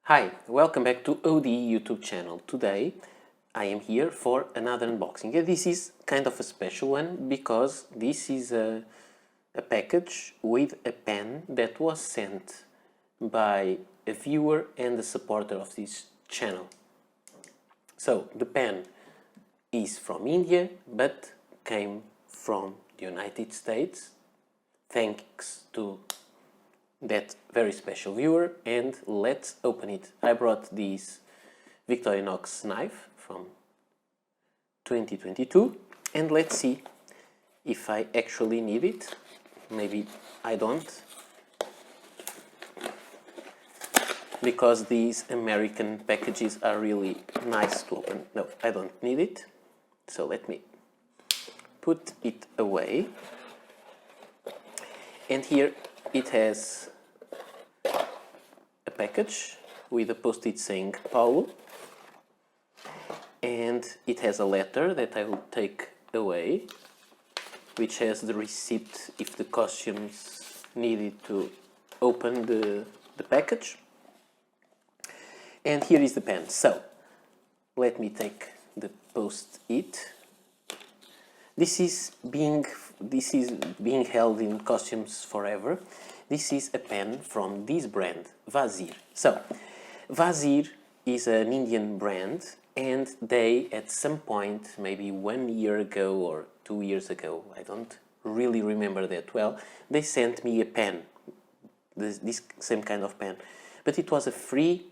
Hi, welcome back to OD YouTube channel. Today I am here for another unboxing. This is kind of a special one because this is a package with a pen that was sent by a viewer and a supporter of this channel. So the pen is from India but came from the United States thanks to that very special viewer, and let's open it. I brought this Victorinox knife from 2022 and let's see if I actually need it. Maybe I don't, because these American packages are really nice to open. No, I don't need it, so let me put it away. And here it has a package with a post-it saying Paulo, and it has a letter that I will take away, which has the receipt if the costumes needed to open the package. And here is the pen. So let me take the post-it. This is being held in costumes forever. This is a pen from this brand, Vazir. So, Vazir is an Indian brand, and they, at some point, maybe 1 year ago or 2 years ago, I don't really remember that well, they sent me a pen, this same kind of pen. But it was a free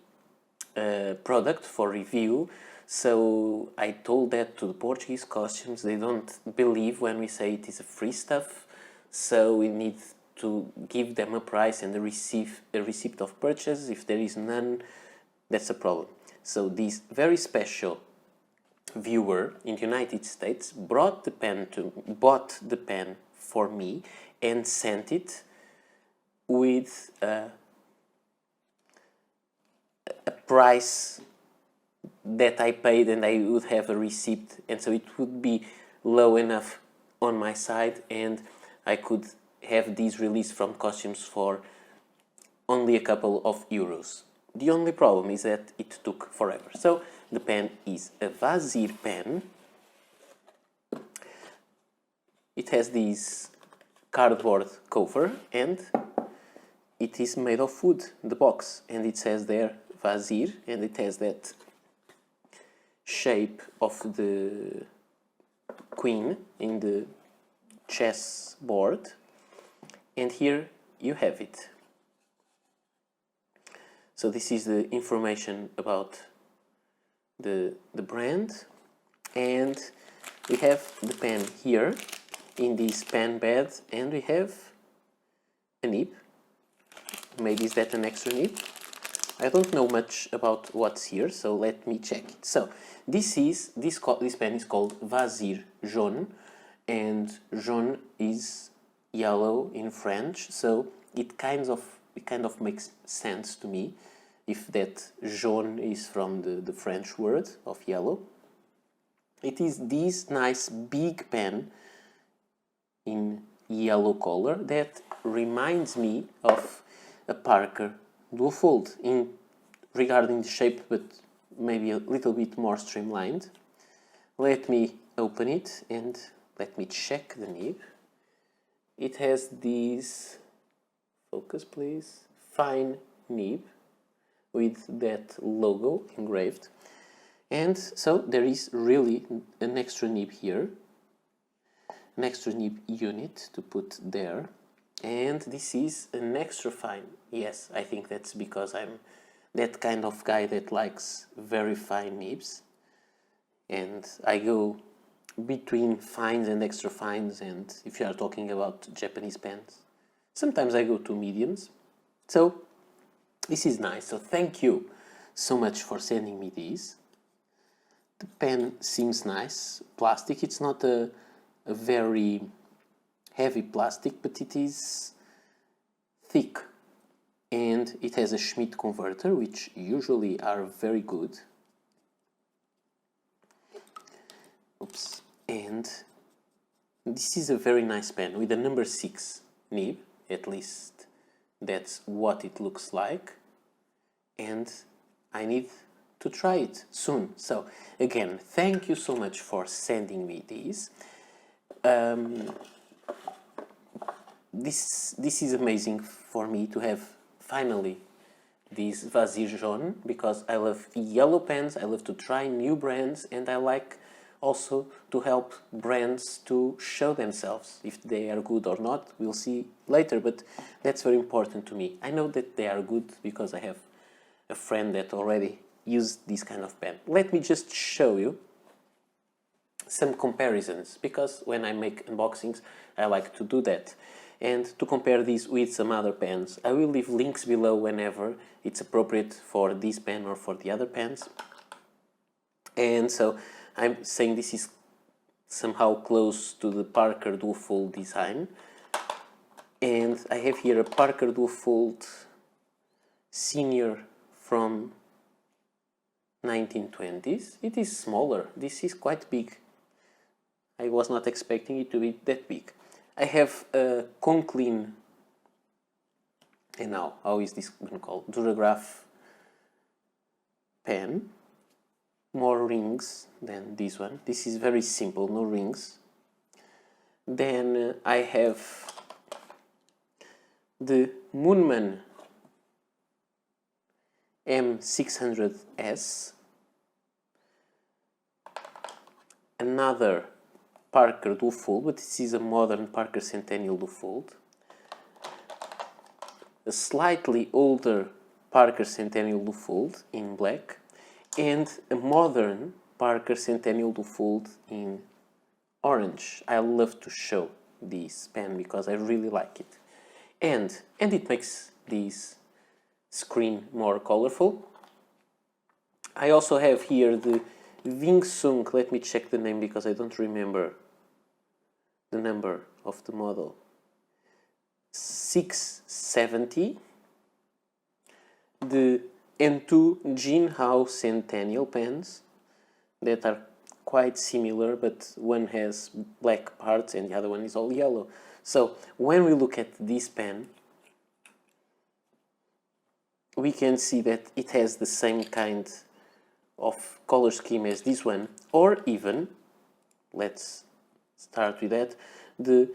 product for review, so I told that to the Portuguese costumes. They don't believe when we say it is a free stuff, so we need to give them a price and a receipt of purchase. If there is none, that's a problem. So this very special viewer in the United States bought the pen for me and sent it with a price that I paid, and I would have a receipt, and so it would be low enough on my side, and I could have these released from costumes for only a couple of euros. The only problem is that it took forever. So the pen is a Vazir pen. It has this cardboard cover and it is made of wood, the box, and it says there Vazir, and it has that shape of the queen in the chess board. And here you have it. So this is the information about the brand, and we have the pen here in this pen bed, and we have a nib. Maybe is that an extra nib? I don't know much about what's here, so let me check it. So this pen is called Vazir Jaune, and jaune is yellow in French, so it kind of makes sense to me if that jaune is from the French word of yellow. It is this nice big pen in yellow color that reminds me of a Parker Duofold regarding the shape, but maybe a little bit more streamlined. Let me open it and let me check the nib. It has this, focus please, fine nib with that logo engraved. And so there is really an extra nib here, an extra nib unit to put there. And this is an extra fine. Yes, I think that's because I'm that kind of guy that likes very fine nibs. And I go between fines and extra fines, and if you are talking about Japanese pens, sometimes I go to mediums. So this is nice. So thank you so much for sending me these. The pen seems nice. Plastic, it's not a very heavy plastic, but it is thick, and it has a Schmidt converter, which usually are very good. Oops. And this is a very nice pen with a number 6 nib, at least that's what it looks like. And I need to try it soon. So again, thank you so much for sending me these. This is amazing for me to have finally this Vasir jaune, because I love yellow pens, I love to try new brands, and I like also to help brands to show themselves. If they are good or not, we'll see later, but that's very important to me. I know that they are good because I have a friend that already used this kind of pen. Let me just show you some comparisons, because when I make unboxings I like to do that, and to compare these with some other pens. I will leave links below whenever it's appropriate for this pen or for the other pens. And so I'm saying this is somehow close to the Parker Duofold design, and I have here a Parker Duofold Senior from 1920s. It is smaller. This is quite big. I was not expecting it to be that big. I have a Conklin, and now, how is this been called? Durograph pen. More rings than this one. This is very simple, no rings. Then I have the Moonman M600S. Another Parker Duofold, but this is a modern Parker Centennial Duofold. A slightly older Parker Centennial Duofold in black, and a modern Parker Centennial Duofold in orange. I love to show this pen because I really like it. And it makes this screen more colorful. I also have here the Wing Sung, let me check the name because I don't remember the number of the model. 670. The N2 Jinhao Centennial pens that are quite similar, but one has black parts and the other one is all yellow. So when we look at this pen, we can see that it has the same kind of color scheme as this one, or even, let's start with that, the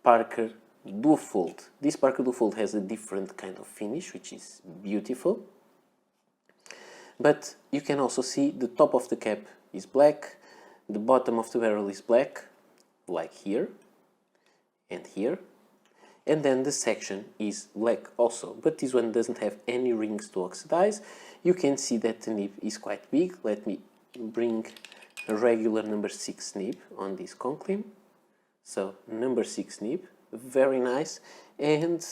Parker Duofold. This Parker Duofold has a different kind of finish, which is beautiful. But you can also see the top of the cap is black, the bottom of the barrel is black, like here and here, and then the section is black also, but this one doesn't have any rings to oxidize. You can see that the nib is quite big. Let me bring a regular number 6 nib on this Conklin. So number 6 nib, very nice, and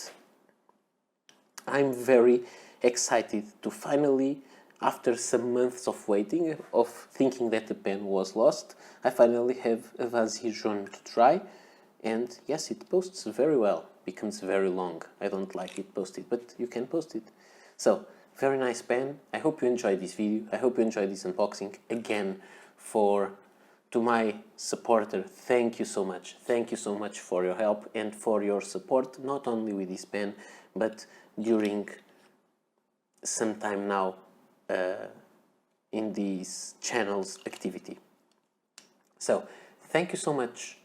I'm very excited to finally, after some months of waiting, of thinking that the pen was lost, I finally have a Vasir jaune to try, and yes, it posts very well. Becomes very long. I don't like it posted, but you can post it. So, very nice pen. I hope you enjoyed this video. I hope you enjoyed this unboxing. Again, to my supporter, thank you so much. Thank you so much for your help and for your support, not only with this pen, but during some time now in this channel's activity. So, thank you so much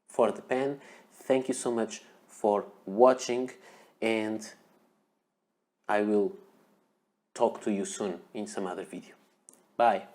for the pen. Thank you so much for watching, and I will talk to you soon in some other video. Bye.